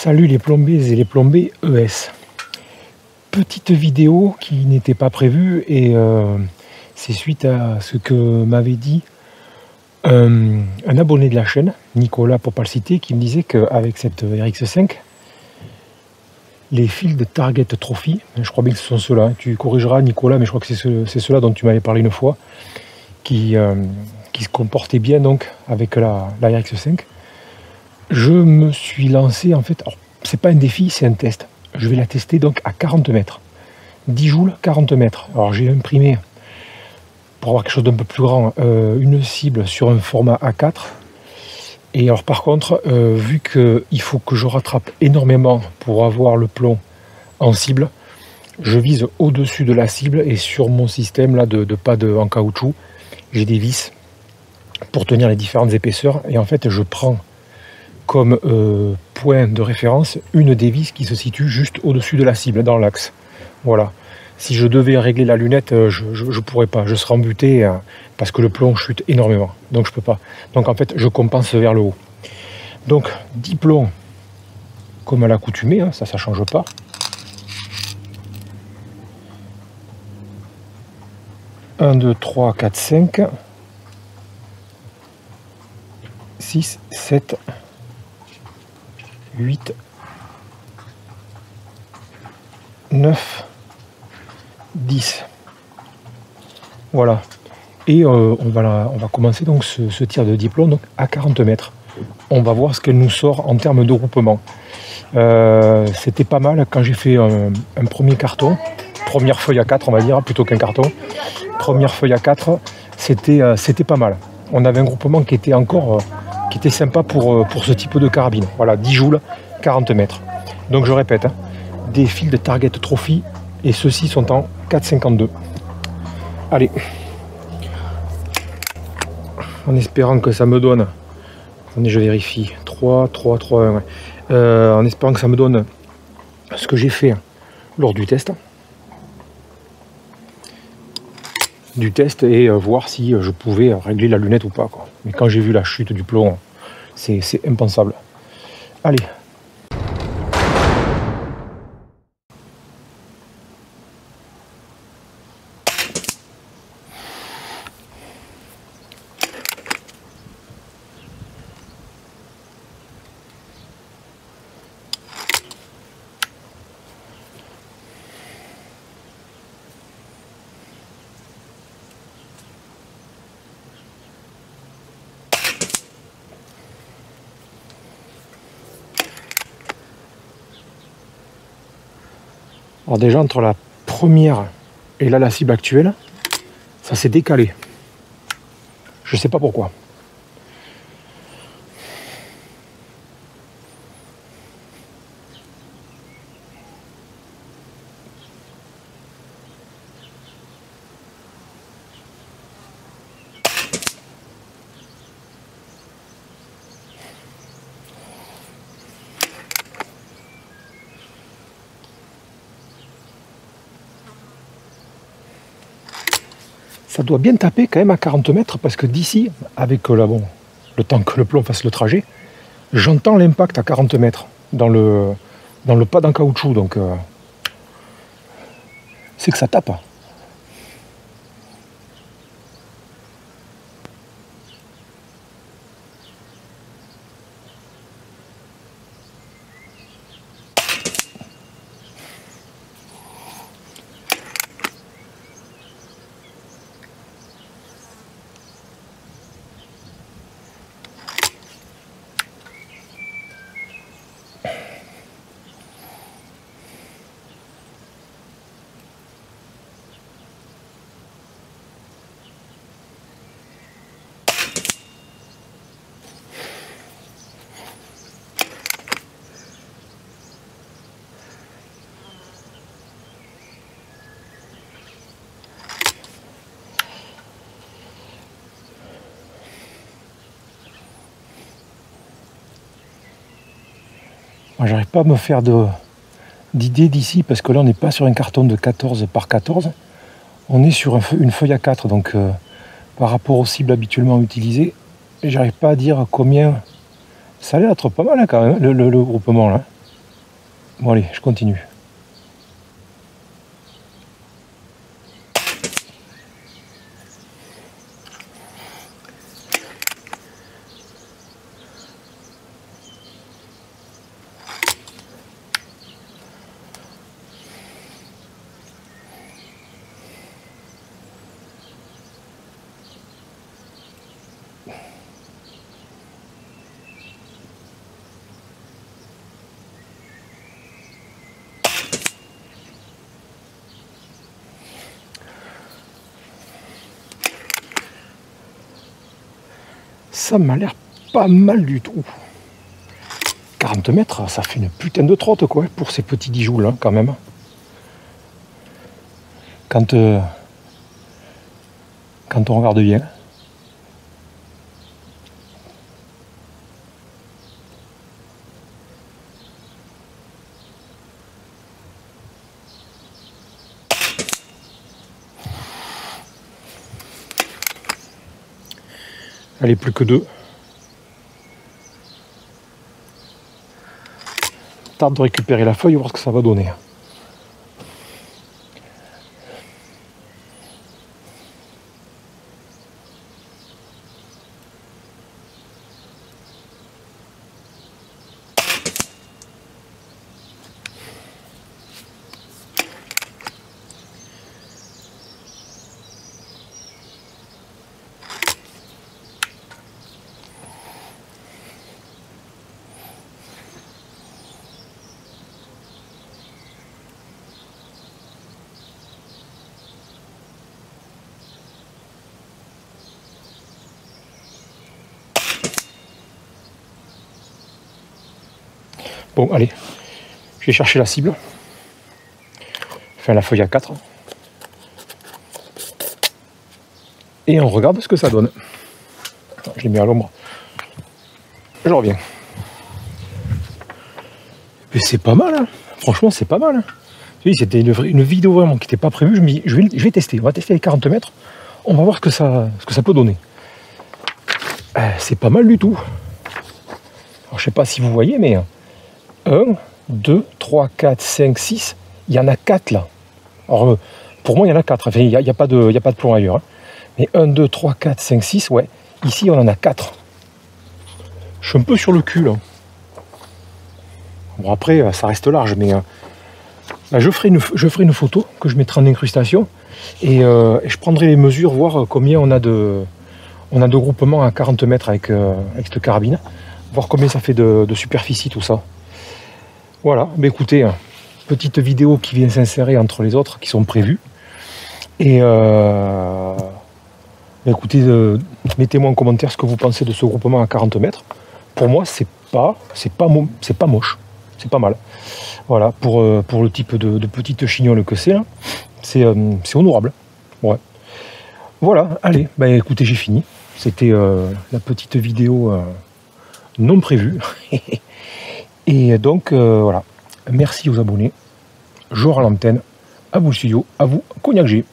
Salut les plombés et les plombés ES. Petite vidéo qui n'était pas prévue et c'est suite à ce que m'avait dit un abonné de la chaîne, Nicolas pour pas le citer, qui me disait qu'avec cette RX5, les fils de Target Trophy, je crois bien que ce sont ceux-là, tu corrigeras Nicolas, mais je crois que c'est ceux-là dont tu m'avais parlé une fois, qui se comportaient bien donc avec la RX5. Je me suis lancé en fait, c'est pas un défi, c'est un test. Je vais la tester donc à 40 mètres. 10 joules, 40 mètres. Alors j'ai imprimé, pour avoir quelque chose d'un peu plus grand, une cible sur un format A4. Et alors par contre, vu qu'il faut que je rattrape énormément pour avoir le plomb en cible, je vise au-dessus de la cible et sur mon système là de pad en caoutchouc, j'ai des vis pour tenir les différentes épaisseurs. Et en fait, je prends comme point de référence une des vis qui se situe juste au-dessus de la cible, dans l'axe. Voilà. Si je devais régler la lunette, je pourrais pas. Je serais embuté parce que le plomb chute énormément. Donc je peux pas. Donc en fait, je compense vers le haut. Donc 10 plombs comme à l'accoutumée, hein, ça change pas. Un, 2, 3, 4, 5, 6, 7, 8, 9, 10. Voilà. Et on va commencer donc ce tir de diplôme donc à 40 mètres. On va voir ce qu'elle nous sort en termes de groupement. C'était pas mal quand j'ai fait un premier carton, première feuille à 4 on va dire, plutôt qu'un carton. Première feuille à 4, c'était pas mal. On avait un groupement qui était encore qui était sympa pour ce type de carabine. Voilà, 10 joules, 40 mètres. Donc je répète, hein, des fils de Target Trophy et ceux-ci sont en 4,52. Allez, en espérant que ça me donne, attendez je vérifie, 3, 3, 3, 1, ouais. En espérant que ça me donne ce que j'ai fait lors du test. Et voir si je pouvais régler la lunette ou pas, quoi. Mais quand j'ai vu la chute du plomb, c'est impensable. Allez. Alors déjà entre la première et là la cible actuelle, ça s'est décalé. Je sais pas pourquoi. Ça doit bien taper quand même à 40 mètres parce que d'ici, avec le temps que le plomb fasse le trajet, j'entends l'impact à 40 mètres dans le pad en caoutchouc. Donc c'est que ça tape. J'arrive pas à me faire d'idée d'ici parce que là on n'est pas sur un carton de 14 par 14, on est sur une feuille à 4, donc par rapport aux cibles habituellement utilisées, j'arrive pas à dire combien. Ça a l'air d'être pas mal hein, quand même, le groupement là. Bon allez, je continue. Ça m'a l'air pas mal du tout. 40 mètres, ça fait une putain de trotte quoi, pour ces petits 10 joules hein, quand même. Quand on regarde bien. Allez, plus que 2. Tente de récupérer la feuille, voir ce que ça va donner. Bon, allez, je vais chercher la cible. Enfin, la feuille à 4. Et on regarde ce que ça donne. Je l'ai mis à l'ombre. Je reviens. Mais c'est pas mal, hein. Franchement, c'est pas mal. Hein. C'était une vidéo vraiment qui n'était pas prévue. Je me dis, je vais tester. On va tester les 40 mètres. On va voir ce que ça peut donner. C'est pas mal du tout. Alors, je sais pas si vous voyez, mais 1, 2, 3, 4, 5, 6. Il y en a 4 là. Alors, pour moi, il y en a 4. Enfin, il n'y a pas de plomb ailleurs. Hein. Mais 1, 2, 3, 4, 5, 6. Ouais. Ici, on en a 4. Je suis un peu sur le cul là. Bon, après, ça reste large, mais là, je ferai une photo que je mettrai en incrustation et je prendrai les mesures, voir combien on a de groupements à 40 mètres avec cette carabine, voir combien ça fait de superficie, tout ça. Voilà, mais écoutez, petite vidéo qui vient s'insérer entre les autres qui sont prévues. Et écoutez, mettez-moi en commentaire ce que vous pensez de ce groupement à 40 mètres. Pour moi, c'est pas moche. C'est pas mal. Voilà, pour le type de petite chignole que c'est, c'est honorable. Ouais. Voilà, allez, bah écoutez, j'ai fini. C'était la petite vidéo non prévue. Et donc, voilà. Merci aux abonnés. Je rends l'antenne. À vous le studio, à vous, Cognac G.